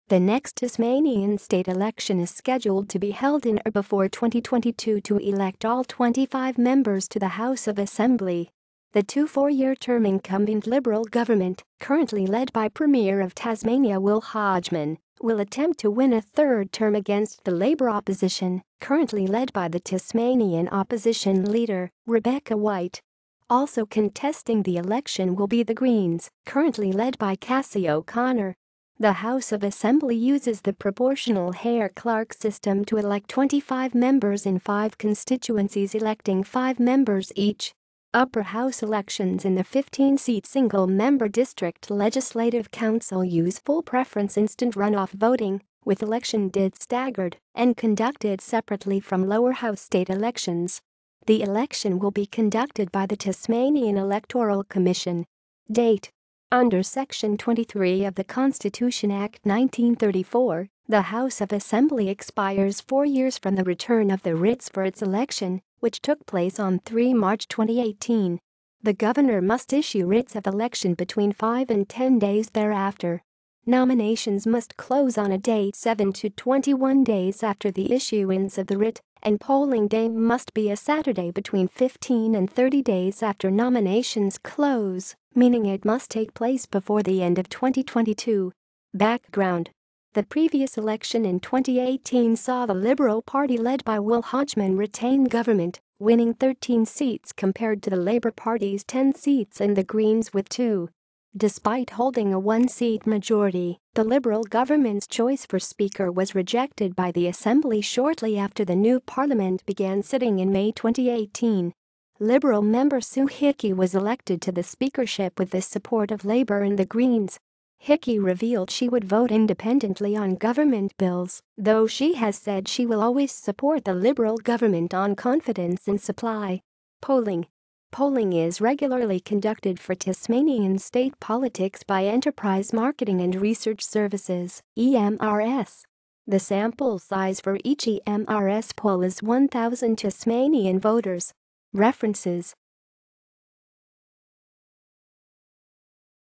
The next Tasmanian state election is scheduled to be held in or before 2022 to elect all 25 members to the House of Assembly. The 2 four-year-term incumbent Liberal government, currently led by Premier of Tasmania Will Hodgman, will attempt to win a third term against the Labour opposition, currently led by the Tasmanian Opposition Leader, Rebecca White. Also contesting the election will be the Greens, currently led by Cassy O'Connor. The House of Assembly uses the proportional Hare-Clark system to elect 25 members in 5 constituencies, electing 5 members each. Upper house elections in the 15-seat single-member district legislative council use full preference instant runoff voting, with election dates staggered and conducted separately from lower house state elections. The election will be conducted by the Tasmanian Electoral Commission. Date: under Section 23 of the Constitution Act 1934, the House of Assembly expires 4 years from the return of the writs for its election, which took place on 3 March 2018. The governor must issue writs of election between 5 and 10 days thereafter. Nominations must close on a date 7 to 21 days after the issuance of the writ, and polling day must be a Saturday between 15 and 30 days after nominations close, meaning it must take place before the end of 2022. Background: the previous election in 2018 saw the Liberal Party led by Will Hodgman retain government, winning 13 seats compared to the Labour Party's 10 seats and the Greens with 2. Despite holding a 1-seat majority, the Liberal government's choice for Speaker was rejected by the Assembly shortly after the new Parliament began sitting in May 2018. Liberal member Sue Hickey was elected to the speakership with the support of Labour and the Greens. Hickey revealed she would vote independently on government bills, though she has said she will always support the Liberal government on confidence in supply. Polling is regularly conducted for Tasmanian state politics by Enterprise Marketing and Research Services, EMRS. The sample size for each EMRS poll is 1,000 Tasmanian voters. References: